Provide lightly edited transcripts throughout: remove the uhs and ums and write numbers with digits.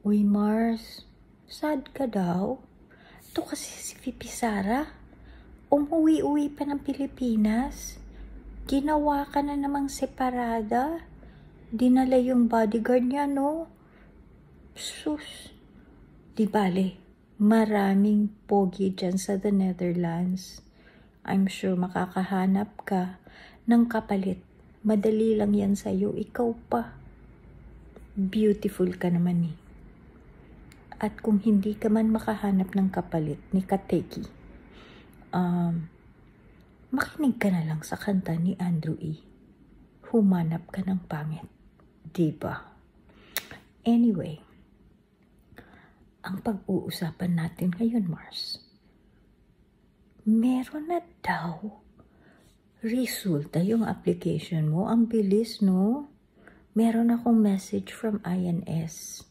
Uy, Mars, sad ka daw? Ito kasi si VP Sara. Umuwi-uwi pa ng Pilipinas. Ginawa ka na namang separada. Dinala yung bodyguard niya, no? Sus. Di bale, maraming pogi dyan sa the Netherlands. I'm sure makakahanap ka ng kapalit. Madali lang yan sa'yo. Ikaw pa. Beautiful ka naman eh. At kung hindi ka man makahanap ng kapalit ni Kateki, makinig ka na lang sa kanta ni Andrew E. Humanap ka ng pangit. Diba? Anyway, ang pag-uusapan natin ngayon, Mars, meron na daw resulta yung application mo. Ang bilis, no? Meron akong message from INS.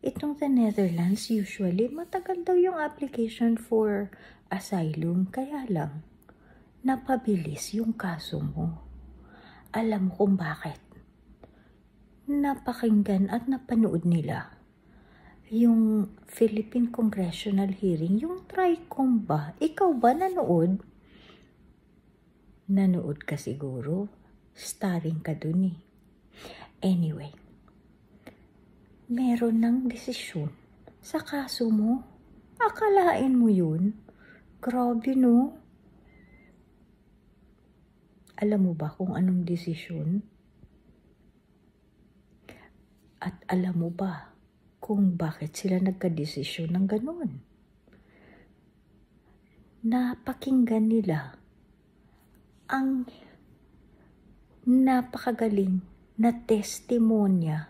Itong the Netherlands, usually, matagal daw yung application for asylum. Kaya lang, napabilis yung kaso mo. Alam mo kung bakit? Napakinggan at napanood nila yung Philippine Congressional Hearing, yung TRICOM ba? Ikaw ba nanood? Nanood ka siguro. Starring ka dun eh. Anyway, meron ng desisyon sa kaso mo. Akalain mo yun? Grabe, no? Alam mo ba kung anong desisyon? At alam mo ba kung bakit sila nagka-desisyon ng ganun? Napakinggan nila ang napakagaling na testimonya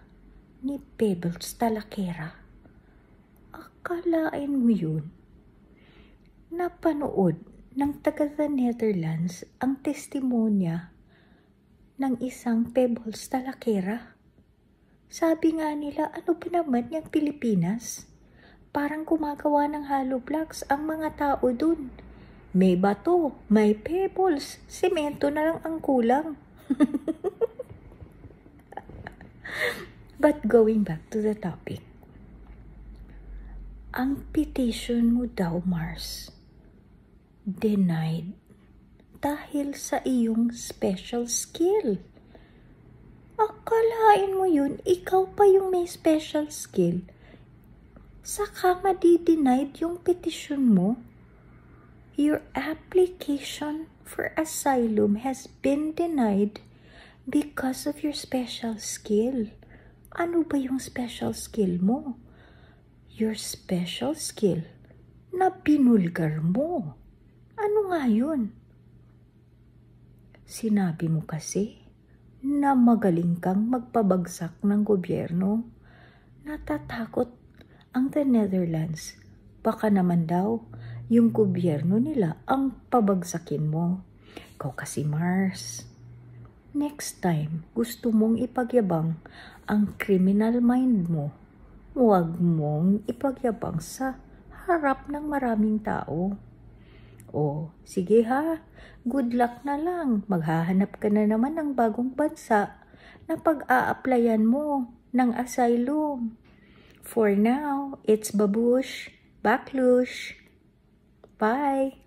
ni Pebbles Talakera. Akalain mo yun? Napanood ng taga the Netherlands ang testimonya ng isang Pebbles Talakera. Sabi nga nila, ano ba naman yung Pilipinas? Parang gumagawa ng hollow blocks ang mga tao dun. May bato, may pebbles, semento na lang ang kulang. But going back to the topic, ang petition mo daw, Mars, denied dahil sa iyong special skill. Akalain mo yun, ikaw pa yung may special skill. Saka madi-denied yung petition mo. Your application for asylum has been denied because of your special skill. Ano ba yung special skill mo? Your special skill na binulgar mo. Ano nga yun? Sinabi mo kasi na magaling kang magpabagsak ng gobyerno. Natatakot ang the Netherlands. Baka naman daw yung gobyerno nila ang pabagsakin mo. Ikaw kasi, Mars. Next time, gusto mong ipagyabang ang criminal mind mo, huwag mong ipagyabang sa harap ng maraming tao. O, sige ha, good luck na lang. Maghahanap ka na naman ng bagong bansa na pag-a-applyan mo ng asylum. For now, it's babush, baklush. Bye!